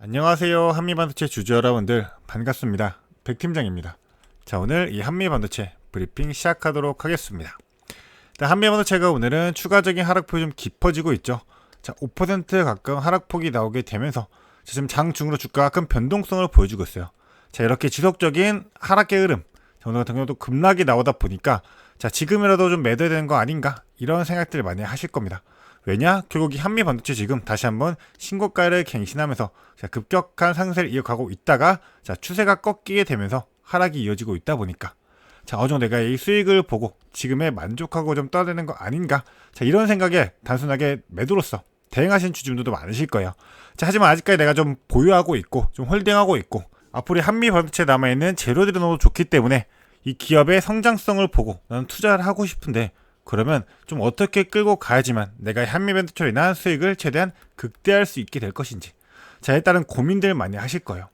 안녕하세요. 한미반도체 주주 여러분들 반갑습니다. 백팀장입니다. 자, 오늘 이 한미반도체 브리핑 시작하도록 하겠습니다. 한미반도체가 오늘은 추가적인 하락폭이 좀 깊어지고 있죠. 자, 5% 가까운 하락폭이 나오게 되면서 지금 장중으로 주가가 큰 변동성을 보여주고 있어요. 자, 이렇게 지속적인 하락의 흐름, 오늘 같은 경우도 급락이 나오다 보니까 자, 지금이라도 좀 매도해야 되는 거 아닌가 이런 생각들을 많이 하실 겁니다. 왜냐? 결국 이 한미반도체 지금 다시 한번 신고가를 갱신하면서 급격한 상승을 이어가고 있다가 자, 추세가 꺾이게 되면서 하락이 이어지고 있다 보니까 자, 어느 정도 내가 이 수익을 보고 지금에 만족하고 좀 떠야 되는 거 아닌가? 자, 이런 생각에 단순하게 매도로서 대응하시는 주주분들도 많으실 거예요. 자, 하지만 아직까지 내가 좀 보유하고 있고 좀 홀딩하고 있고 앞으로 한미반도체에 남아있는 재료들이 너무 좋기 때문에 이 기업의 성장성을 보고 나는 투자를 하고 싶은데 그러면 좀 어떻게 끌고 가야지만 내가 한미반도체로 인한 수익을 최대한 극대화할 수 있게 될 것인지 자에 따른 고민들 많이 하실 거예요.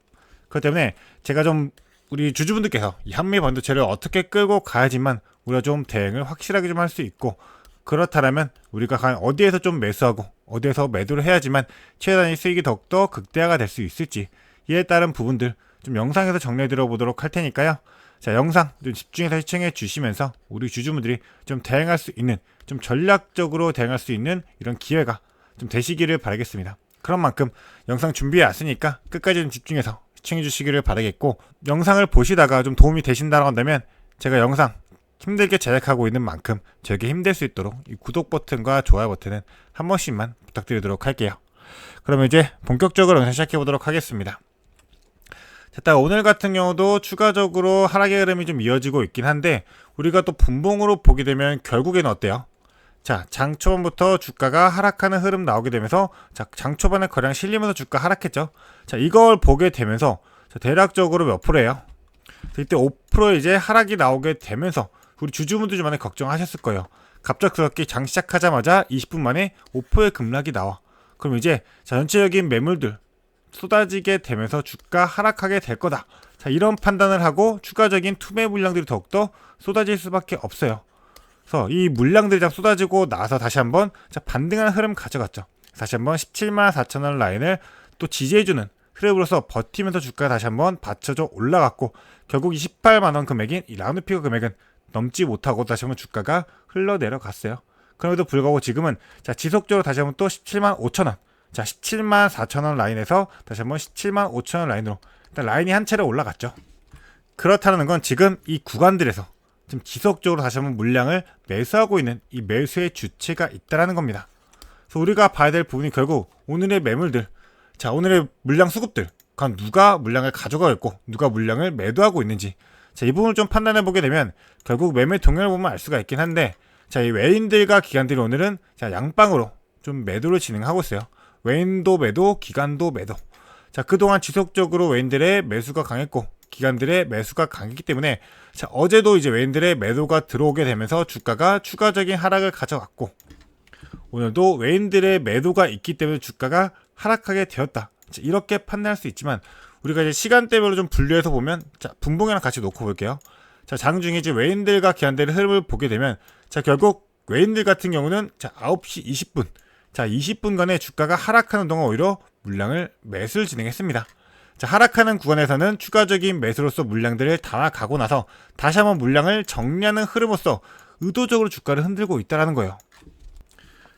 그렇기 때문에 제가 좀 우리 주주분들께서 이 한미반도체를 어떻게 끌고 가야지만 우리가 좀 대응을 확실하게 좀 할 수 있고 그렇다면 우리가 과연 어디에서 좀 매수하고 어디에서 매도를 해야지만 최대한의 수익이 더욱더 극대화가 될 수 있을지 이에 따른 부분들 좀 영상에서 정리해 드려보도록 할 테니까요. 자, 영상 좀 집중해서 시청해 주시면서 우리 주주분들이 좀 대응할 수 있는 좀 전략적으로 대응할 수 있는 이런 기회가 좀 되시기를 바라겠습니다. 그런 만큼 영상 준비해 왔으니까 끝까지 좀 집중해서 시청해 주시기를 바라겠고 영상을 보시다가 좀 도움이 되신다고 한다면 제가 영상 힘들게 제작하고 있는 만큼 저에게 힘들 수 있도록 이 구독 버튼과 좋아요 버튼은 한 번씩만 부탁드리도록 할게요. 그러면 이제 본격적으로 영상 시작해 보도록 하겠습니다. 자, 오늘 같은 경우도 추가적으로 하락의 흐름이 좀 이어지고 있긴 한데 우리가 또 분봉으로 보게 되면 결국에는 어때요? 자, 장 초반부터 주가가 하락하는 흐름 나오게 되면서 자, 장 초반에 거래량 실리면서 주가 하락했죠. 자, 이걸 보게 되면서 자, 대략적으로 몇 프로예요? 이때 5% 이제 하락이 나오게 되면서 우리 주주분들 좀 많이 걱정하셨을 거예요. 갑작스럽게 장 시작하자마자 20분 만에 5%의 급락이 나와. 그럼 이제 자, 전체적인 매물들 쏟아지게 되면서 주가 하락하게 될 거다. 자, 이런 판단을 하고 추가적인 투매 물량들이 더욱더 쏟아질 수밖에 없어요. 그래서 이 물량들이 다 쏟아지고 나서 다시 한번 자, 반등하는 흐름 가져갔죠. 다시 한번 17만 4천 원 라인을 또 지지해주는 흐름으로서 버티면서 주가가 다시 한번 받쳐져 올라갔고 결국 28만 원 금액인 이 라운드 피거 금액은 넘지 못하고 다시 한번 주가가 흘러내려갔어요. 그럼에도 불구하고 지금은 자, 지속적으로 다시 한번 또 17만 5천 원 자, 17만 4천 원 라인에서 다시 한번 17만 5천 원 라인으로 일단 라인이 한 차례 올라갔죠. 그렇다는 건 지금 이 구간들에서 좀 지속적으로 다시 한번 물량을 매수하고 있는 이 매수의 주체가 있다라는 겁니다. 그래서 우리가 봐야 될 부분이 결국 오늘의 매물들, 자, 오늘의 물량 수급들, 그럼 누가 물량을 가져가고 있고 누가 물량을 매도하고 있는지, 자, 이 부분을 좀 판단해 보게 되면 결국 매매 동향을 보면 알 수가 있긴 한데, 자, 이 외인들과 기관들이 오늘은 자, 양방으로 좀 매도를 진행하고 있어요. 외인도 매도, 기관도 매도. 자, 그동안 지속적으로 외인들의 매수가 강했고 기관들의 매수가 강했기 때문에 자, 어제도 이제 외인들의 매도가 들어오게 되면서 주가가 추가적인 하락을 가져갔고 오늘도 외인들의 매도가 있기 때문에 주가가 하락하게 되었다. 자, 이렇게 판단할 수 있지만 우리가 이제 시간대별로 좀 분류해서 보면 자, 분봉이랑 같이 놓고 볼게요. 자, 장중에 이제 외인들과 기관들의 흐름을 보게 되면 자, 결국 외인들 같은 경우는 자, 9시 20분 자, 20분간의 주가가 하락하는 동안 오히려 물량을 매수를 진행했습니다. 자, 하락하는 구간에서는 추가적인 매수로서 물량들을 담아가고 나서 다시 한번 물량을 정리하는 흐름으로써 의도적으로 주가를 흔들고 있다는 거예요.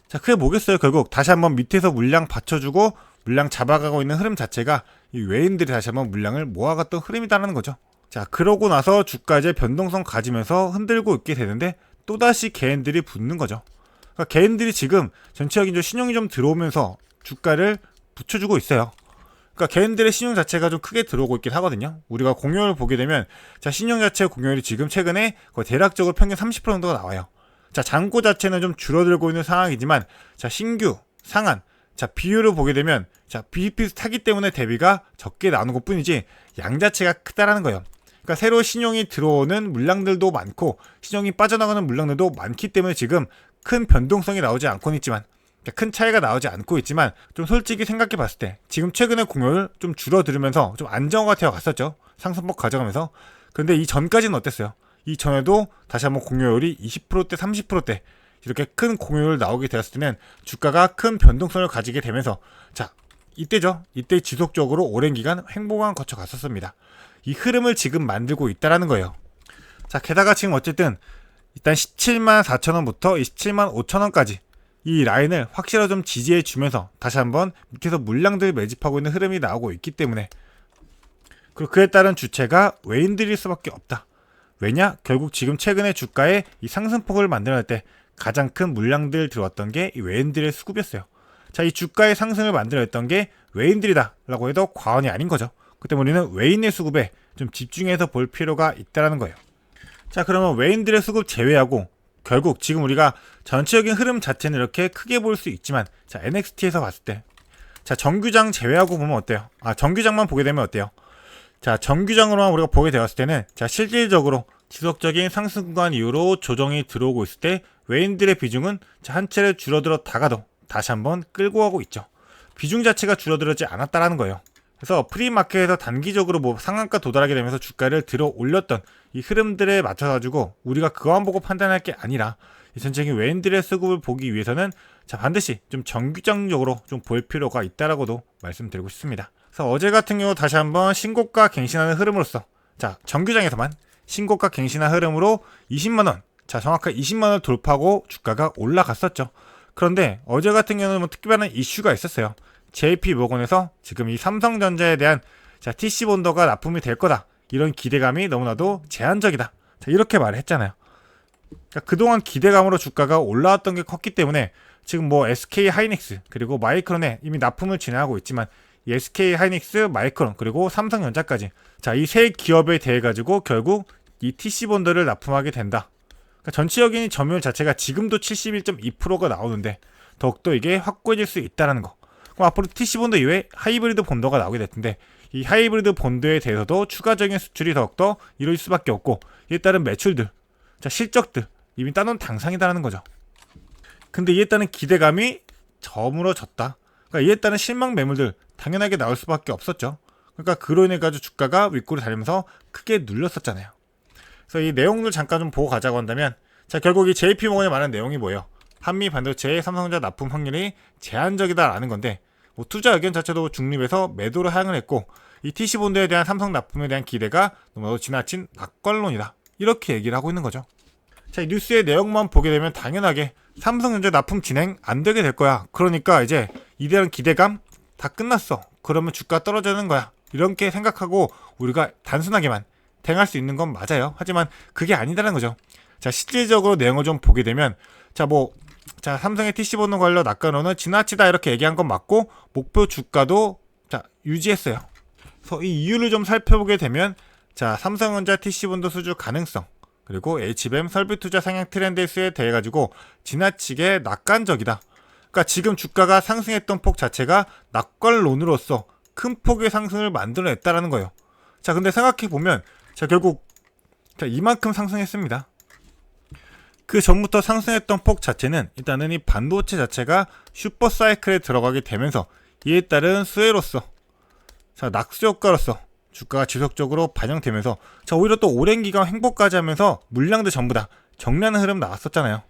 자, 그게 뭐겠어요? 결국 다시 한번 밑에서 물량 받쳐주고 물량 잡아가고 있는 흐름 자체가 이 외인들이 다시 한번 물량을 모아갔던 흐름이다라는 거죠. 자, 그러고 나서 주가 이제 변동성 가지면서 흔들고 있게 되는데 또다시 개인들이 붙는 거죠. 그러니까 개인들이 지금 전체적인 신용이 좀 들어오면서 주가를 붙여주고 있어요. 그러니까 개인들의 신용 자체가 좀 크게 들어오고 있긴 하거든요. 우리가 공여를 보게 되면 자, 신용 자체 공여율이 지금 최근에 거의 대략적으로 평균 30% 정도가 나와요. 자, 잔고 자체는 좀 줄어들고 있는 상황이지만 자, 신규, 상한, 자, 비율을 보게 되면 자, 비슷하기 때문에 대비가 적게 나오는 것뿐이지 양 자체가 크다라는 거예요. 그러니까 새로 신용이 들어오는 물량들도 많고 신용이 빠져나가는 물량들도 많기 때문에 지금 큰 변동성이 나오지 않고는 있지만 큰 차이가 나오지 않고 있지만 좀 솔직히 생각해 봤을 때 지금 최근에 공여율 좀 줄어들으면서 좀 안정화가 되어 갔었죠. 상승폭 가져가면서. 근데 이 전까지는 어땠어요? 이 전에도 다시 한번 공여율이 20%대 30%대 이렇게 큰 공여율 나오게 되었을 때는 주가가 큰 변동성을 가지게 되면서 자, 이때죠. 이때 지속적으로 오랜 기간 횡보만 거쳐갔었습니다. 이 흐름을 지금 만들고 있다라는 거예요. 자, 게다가 지금 어쨌든 일단 17만 4천원부터 27만 5천원까지 이 라인을 확실하게 좀 지지해 주면서 다시 한번 밑에서 물량들을 매집하고 있는 흐름이 나오고 있기 때문에, 그리고 그에 따른 주체가 외인들일 수밖에 없다. 왜냐? 결국 지금 최근에 주가의 이 상승폭을 만들어낼 때 가장 큰 물량들 들어왔던 게 이 외인들의 수급이었어요. 자, 이 주가의 상승을 만들어냈던 게 외인들이다 라고 해도 과언이 아닌 거죠. 그 때문에 우리는 외인의 수급에 좀 집중해서 볼 필요가 있다는 거예요. 자, 그러면 외인들의 수급 제외하고 결국 지금 우리가 전체적인 흐름 자체는 이렇게 크게 볼 수 있지만, 자, NXT에서 봤을 때, 자, 정규장 제외하고 보면 어때요? 정규장만 보게 되면 어때요? 자, 정규장으로만 우리가 보게 되었을 때는, 자, 실질적으로 지속적인 상승 구간 이후로 조정이 들어오고 있을 때 외인들의 비중은 한 차례 줄어들었다가도 다시 한번 끌고 가고 있죠. 비중 자체가 줄어들지 않았다라는 거예요. 그래서 프리마켓에서 단기적으로 뭐 상한가 도달하게 되면서 주가를 들어 올렸던 이 흐름들에 맞춰가지고 우리가 그거만 보고 판단할 게 아니라 이 전체적인 외인들의 수급을 보기 위해서는, 자, 반드시 좀 정규장적으로 좀 볼 필요가 있다라고도 말씀드리고 싶습니다. 그래서 어제 같은 경우 다시 한번 신고가 갱신하는 흐름으로서, 자, 정규장에서만 신고가 갱신한 흐름으로 20만원, 자, 정확하게 20만원을 돌파하고 주가가 올라갔었죠. 그런데 어제 같은 경우는 뭐 특별한 이슈가 있었어요. JP모건에서 지금 이 삼성전자에 대한, 자, TC본더가 납품이 될 거다, 이런 기대감이 너무나도 제한적이다, 자, 이렇게 말을 했잖아요. 그러니까 그동안 기대감으로 주가가 올라왔던 게 컸기 때문에 지금 뭐 SK 하이닉스 그리고 마이크론에 이미 납품을 진행하고 있지만, 이 SK 하이닉스, 마이크론 그리고 삼성전자까지, 자, 이 세 기업에 대해 가지고 결국 이 TC본더를 납품하게 된다. 그러니까 전체적인 점유율 자체가 지금도 71.2%가 나오는데 더욱더 이게 확고해질 수 있다는 거. 그럼 앞으로 TC본더 이외에 하이브리드 본더가 나오게 될 텐데, 이 하이브리드 본더에 대해서도 추가적인 수출이 더욱더 이루어질 수밖에 없고, 이에 따른 매출들, 자, 실적들 이미 따놓은 당상이다라는 거죠. 근데 이에 따른 기대감이 저물어졌다. 그러니까 이에 따른 실망 매물들 당연하게 나올 수밖에 없었죠. 그러니까 그로 인해 가지고 주가가 윗골을 달리면서 크게 눌렸었잖아요. 그래서 이 내용들 잠깐 좀 보고 가자고 한다면, 자, 결국 이 JP모건에 말하는 내용이 뭐예요? 한미 반도체의 삼성전자 납품 확률이 제한적이다라는 건데, 뭐 투자 의견 자체도 중립에서 매도를 하향을 했고, 이 TC본더에 대한 삼성 납품에 대한 기대가 너무 지나친 낙관론이다, 이렇게 얘기를 하고 있는 거죠. 자, 이 뉴스의 내용만 보게 되면 당연하게 삼성전자 납품 진행 안 되게 될 거야, 그러니까 이제 이대한 기대감 다 끝났어, 그러면 주가 떨어지는 거야, 이렇게 생각하고 우리가 단순하게만 대응할 수 있는 건 맞아요. 하지만 그게 아니다라는 거죠. 자, 실질적으로 내용을 좀 보게 되면, 자, 삼성의 TC본더 관련 낙관론은 지나치다 이렇게 얘기한 건 맞고, 목표 주가도, 자, 유지했어요. 그래서 이 이유를 좀 살펴보게 되면, 자, 삼성전자 TC본더 수주 가능성 그리고 HBM 설비 투자 상향 트렌드에 대해 가지고 지나치게 낙관적이다. 그러니까 지금 주가가 상승했던 폭 자체가 낙관론으로서 큰 폭의 상승을 만들어냈다라는 거예요. 자, 근데 생각해 보면, 자, 결국, 자, 이만큼 상승했습니다. 그 전부터 상승했던 폭 자체는 일단은 이 반도체 자체가 슈퍼 사이클에 들어가게 되면서 이에 따른 수혜로서, 자, 낙수 효과로서 주가가 지속적으로 반영되면서, 자, 오히려 또 오랜 기간 횡보까지 하면서 물량들 전부 다 정리하는 흐름 나왔었잖아요.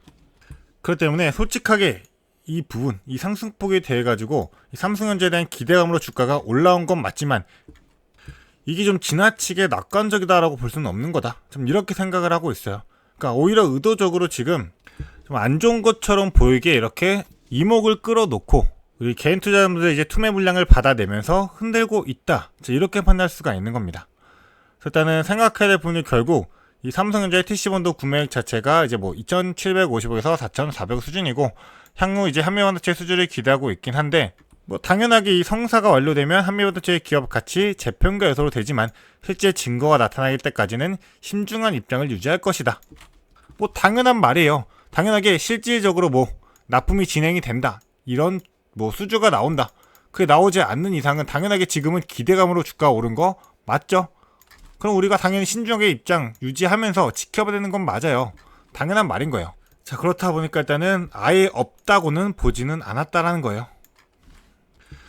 그렇기 때문에 솔직하게 이 부분, 이 상승폭에 대해 가지고 삼성전자에 대한 기대감으로 주가가 올라온 건 맞지만 이게 좀 지나치게 낙관적이다라고 볼 수는 없는 거다, 좀 이렇게 생각을 하고 있어요. 그러니까 오히려 의도적으로 지금 좀 안 좋은 것처럼 보이게 이렇게 이목을 끌어놓고 우리 개인 투자자분들 이제 투매 물량을 받아내면서 흔들고 있다, 이렇게 판단할 수가 있는 겁니다. 일단은 생각해야 될 부분이 결국 이 삼성전자의 TC본더 구매액 자체가 이제 뭐 2,750억에서 4,400억 수준이고, 향후 이제 한미반도체 수주를 기대하고 있긴 한데, 뭐 당연하게 이 성사가 완료되면 한미반도체의 기업 가치 재평가 요소로 되지만 실제 증거가 나타날 때까지는 신중한 입장을 유지할 것이다. 뭐 당연한 말이에요. 당연하게 실질적으로 뭐 납품이 진행이 된다, 이런 뭐 수주가 나온다, 그게 나오지 않는 이상은 당연하게 지금은 기대감으로 주가가 오른 거 맞죠? 그럼 우리가 당연히 신중하게 입장 유지하면서 지켜봐야 되는 건 맞아요. 당연한 말인 거예요. 자, 그렇다 보니까 일단은 아예 없다고는 보지는 않았다라는 거예요.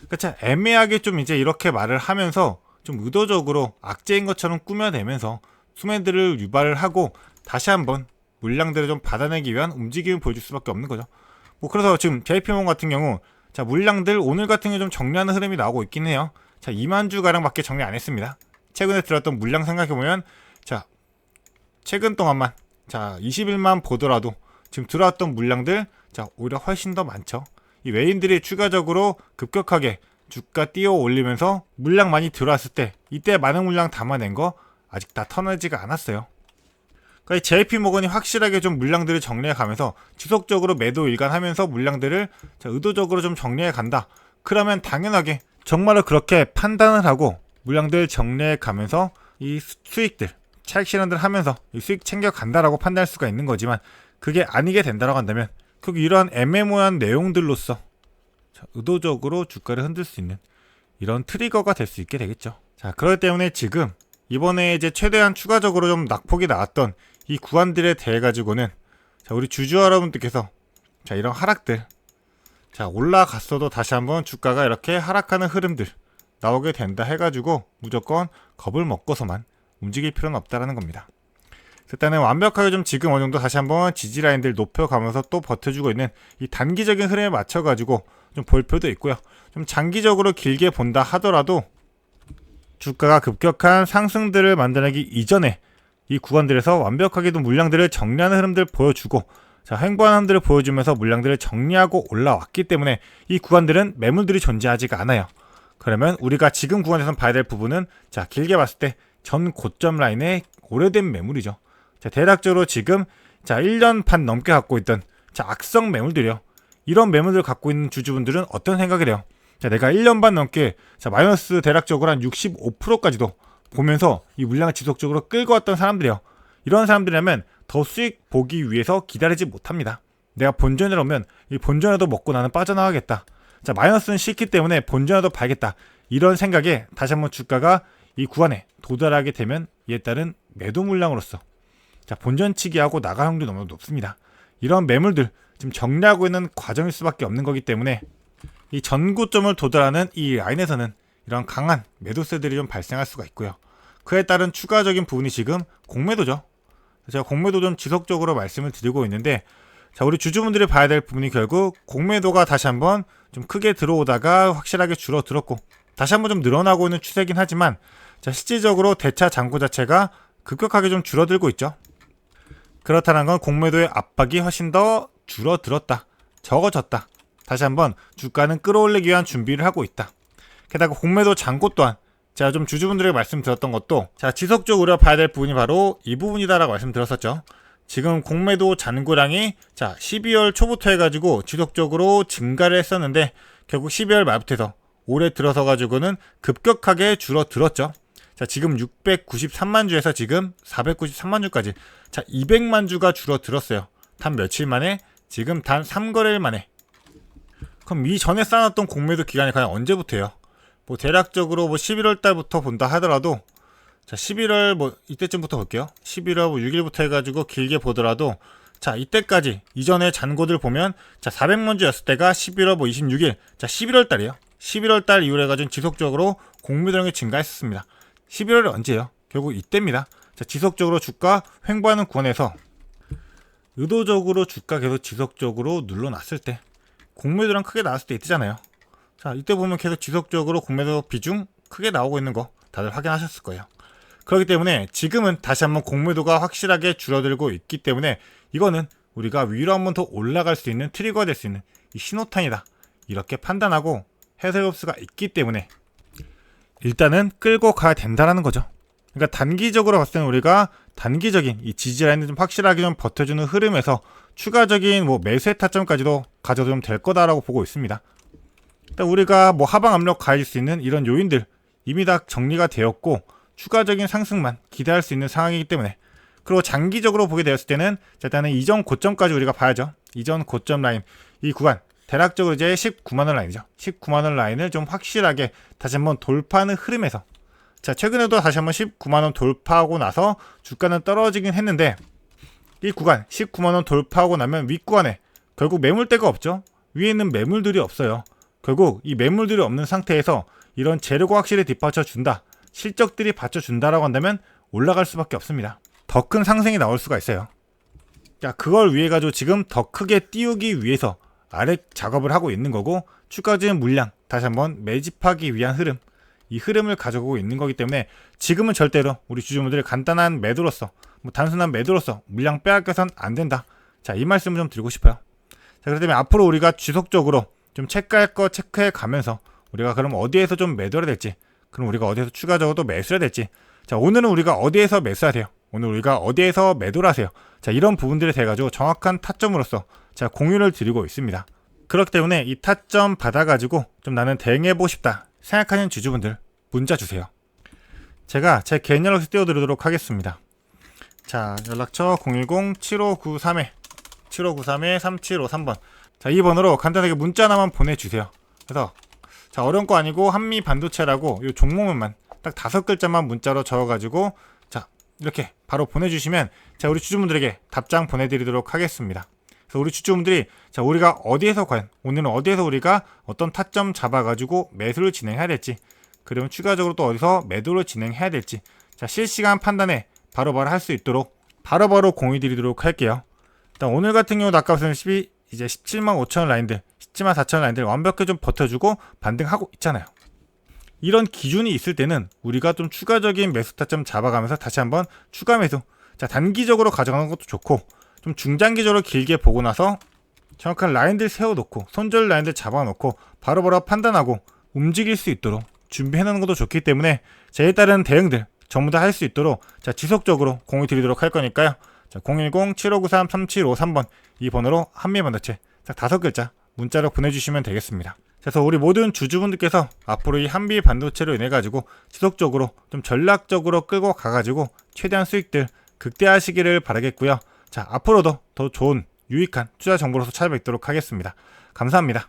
그러니까 애매하게 좀 이제 이렇게 말을 하면서 좀 의도적으로 악재인 것처럼 꾸며내면서 수매들을 유발을 하고 다시 한번 물량들을 좀 받아내기 위한 움직임을 보여줄 수밖에 없는 거죠. 뭐 그래서 지금 JP모건 같은 경우, 자, 물량들 오늘 같은 경우 좀 정리하는 흐름이 나오고 있긴 해요. 자, 2만 주가량밖에 정리 안 했습니다. 최근에 들어왔던 물량 생각해보면, 자, 최근 동안만, 자, 20일만 보더라도 지금 들어왔던 물량들, 자, 오히려 훨씬 더 많죠. 이 외인들이 추가적으로 급격하게 주가 띄워 올리면서 물량 많이 들어왔을 때, 이때 많은 물량 담아낸 거 아직 다 터내지가 않았어요. 그러니까 이 JP모건이 확실하게 좀 물량들을 정리해 가면서 지속적으로 매도 일관하면서 물량들을 의도적으로 좀 정리해 간다. 그러면 당연하게 정말로 그렇게 판단을 하고 물량들 정리해 가면서 이 수익들, 차익 실현들 하면서 이 수익 챙겨 간다라고 판단할 수가 있는 거지만, 그게 아니게 된다라고 한다면 결국 이러한 애매모호한 내용들로서 의도적으로 주가를 흔들 수 있는 이런 트리거가 될 수 있게 되겠죠. 자, 그렇기 때문에 지금 이번에 이제 최대한 추가적으로 좀 낙폭이 나왔던 이 구간들에 대해 가지고는, 자, 우리 주주 여러분들께서 자, 이런 하락들, 자, 올라갔어도 다시 한번 주가가 이렇게 하락하는 흐름들 나오게 된다 해가지고 무조건 겁을 먹고서만 움직일 필요는 없다라는 겁니다. 일단은 완벽하게 좀 지금 어느 정도 다시 한번 지지 라인들 높여가면서 또 버텨주고 있는 이 단기적인 흐름에 맞춰가지고 좀 볼 필요도 있고요. 좀 장기적으로 길게 본다 하더라도 주가가 급격한 상승들을 만들어내기 이전에 이 구간들에서 완벽하게도 물량들을 정리하는 흐름들 보여주고, 자, 횡보하는 흐름들을 보여주면서 물량들을 정리하고 올라왔기 때문에 이 구간들은 매물들이 존재하지가 않아요. 그러면 우리가 지금 구간에서 봐야 될 부분은, 자, 길게 봤을 때 전 고점 라인의 오래된 매물이죠. 자, 대략적으로 지금, 자, 1년 반 넘게 갖고 있던, 자, 악성 매물들이요. 이런 매물들을 갖고 있는 주주분들은 어떤 생각을 해요? 자, 내가 1년 반 넘게, 자, 마이너스 대략적으로 한 65%까지도 보면서 이 물량을 지속적으로 끌고 왔던 사람들이요. 이런 사람들이라면 더 수익 보기 위해서 기다리지 못합니다. 내가 본전에 오면 이 본전에도 먹고 나는 빠져나가겠다. 자, 마이너스는 싫기 때문에 본전에도 봐야겠다. 이런 생각에 다시 한번 주가가 이 구간에 도달하게 되면 이에 따른 매도 물량으로서, 자, 본전치기하고 나갈 확률이 너무 높습니다. 이런 매물들 지금 정리하고 있는 과정일 수밖에 없는 거기 때문에 이 전고점을 도달하는 이 라인에서는 이런 강한 매도세들이 좀 발생할 수가 있고요. 그에 따른 추가적인 부분이 지금 공매도죠. 제가 공매도 좀 지속적으로 말씀을 드리고 있는데, 자, 우리 주주분들이 봐야 될 부분이 결국 공매도가 다시 한번 좀 크게 들어오다가 확실하게 줄어들었고 다시 한번 좀 늘어나고 있는 추세긴 하지만, 자, 실질적으로 대차 잔고 자체가 급격하게 좀 줄어들고 있죠. 그렇다는 건 공매도의 압박이 훨씬 더 줄어들었다, 적어졌다. 다시 한번 주가는 끌어올리기 위한 준비를 하고 있다. 게다가 공매도 잔고 또한 제가 좀 주주분들에게 말씀드렸던 것도, 자, 지속적으로 우리가 봐야 될 부분이 바로 이 부분이다라고 말씀드렸었죠. 지금 공매도 잔고량이, 자, 12월 초부터 해가지고 지속적으로 증가를 했었는데 결국 12월 말부터 해서 올해 들어서 가지고는 급격하게 줄어들었죠. 자, 지금 693만 주에서 지금 493만 주까지, 자, 200만 주가 줄어들었어요. 단 며칠 만에, 지금 단 3거래일 만에. 그럼 이전에 쌓아놨던 공매도 기간이 과연 언제부터예요? 뭐 대략적으로 뭐 11월 달부터 본다 하더라도, 자, 11월 뭐 이때쯤부터 볼게요. 11월 뭐 6일부터 해가지고 길게 보더라도, 자, 이때까지 이전에 잔고들 보면, 자, 400만 주였을 때가 11월 뭐 26일, 자, 11월 달이에요. 11월 달 이후로 해가지고 지속적으로 공매도량이 증가했었습니다. 11월이 언제예요? 결국 이때입니다. 자, 지속적으로 주가 횡보하는 구간에서 의도적으로 주가 계속 지속적으로 눌러놨을 때 공매도량 크게 나왔을 때 이때잖아요. 자, 이때 보면 계속 지속적으로 공매도 비중 크게 나오고 있는 거 다들 확인하셨을 거예요. 그렇기 때문에 지금은 다시 한번 공매도가 확실하게 줄어들고 있기 때문에 이거는 우리가 위로 한번 더 올라갈 수 있는 트리거가 될 수 있는 이 신호탄이다, 이렇게 판단하고 해석업수가 있기 때문에 일단은 끌고 가야 된다라는 거죠. 그러니까 단기적으로 봤을 때는 우리가 단기적인 이 지지라인을 좀 확실하게 좀 버텨주는 흐름에서 추가적인 뭐 매수의 타점까지도 가져도 좀 될 거다라고 보고 있습니다. 일단 우리가 뭐 하방 압력 가해질 수 있는 이런 요인들 이미 다 정리가 되었고 추가적인 상승만 기대할 수 있는 상황이기 때문에, 그리고 장기적으로 보게 되었을 때는 일단은 이전 고점까지 우리가 봐야죠. 이전 고점 라인 이 구간 대략적으로 이제 19만원 라인이죠. 19만원 라인을 좀 확실하게 다시 한번 돌파하는 흐름에서, 자, 최근에도 다시 한번 19만원 돌파하고 나서 주가는 떨어지긴 했는데 이 구간 19만원 돌파하고 나면 윗구간에 결국 매물대가 없죠. 위에 있는 매물들이 없어요. 결국 이 매물들이 없는 상태에서 이런 재료가 확실히 뒷받쳐 준다, 실적들이 받쳐준다라고 한다면 올라갈 수밖에 없습니다. 더 큰 상승이 나올 수가 있어요. 자, 그걸 위해 가지고 지금 더 크게 띄우기 위해서 아래 작업을 하고 있는 거고, 추가적인 물량 다시 한번 매집하기 위한 흐름, 이 흐름을 가져오고 있는 거기 때문에 지금은 절대로 우리 주주분들이 간단한 매도로서, 단순한 매도로서 물량 빼앗겨선 안 된다. 자, 이 말씀을 좀 드리고 싶어요. 자, 그렇기 때문에 앞으로 우리가 지속적으로 좀 체크할 거 체크해 가면서 우리가 그럼 어디에서 좀 매도해야 될지, 그럼 우리가 어디에서 추가적으로 또 매수해야 될지, 자, 오늘은 우리가 어디에서 매수하세요? 오늘 우리가 어디에서 매도를 하세요? 자, 이런 부분들에 대해 가지고 정확한 타점으로서 제가 공유를 드리고 있습니다. 그렇기 때문에 이 타점 받아가지고 좀 나는 대응해보고 싶다 생각하는 주주분들 문자 주세요. 제가 제 개인 연락처 띄워드리도록 하겠습니다. 자, 연락처 010-7593-3753번. 자, 이 번호로 간단하게 문자 하나만 보내주세요. 그래서 자, 어려운 거 아니고 한미 반도체라고 이 종목명만 딱 5글자만 문자로 적어가지고 자, 이렇게 바로 보내주시면 자, 우리 주주분들에게 답장 보내드리도록 하겠습니다. 그래서 우리 주주분들이 자, 우리가 어디에서 과연 오늘은 어디에서 우리가 어떤 타점 잡아가지고 매수를 진행해야 될지, 그러면 추가적으로 또 어디서 매도를 진행해야 될지, 자, 실시간 판단에 바로바로 할 수 있도록 바로바로 공유드리도록 할게요. 일단 오늘 같은 경우도 아까 보시면 이제 17만 5천 라인들, 17만 4천 라인들 완벽하게 좀 버텨주고 반등하고 있잖아요. 이런 기준이 있을 때는 우리가 좀 추가적인 매수 타점 잡아가면서 다시 한번 추가 매수, 자, 단기적으로 가져가는 것도 좋고, 좀 중장기적으로 길게 보고 나서 정확한 라인들 세워놓고 손절 라인들 잡아놓고 바로바로 판단하고 움직일 수 있도록 준비해놓는 것도 좋기 때문에 제에 따른 대응들 전부 다 할 수 있도록 자, 지속적으로 공유 드리도록 할 거니까요. 자, 010-7593-3753번 이 번호로 한미반도체 딱 5글자 문자로 보내주시면 되겠습니다. 그래서 우리 모든 주주분들께서 앞으로 이 한미반도체로 인해 가지고 지속적으로 좀 전략적으로 끌고 가가지고 최대한 수익들 극대화하시기를 바라겠고요. 자, 앞으로도 더 좋은 유익한 투자 정보로서 찾아뵙도록 하겠습니다. 감사합니다.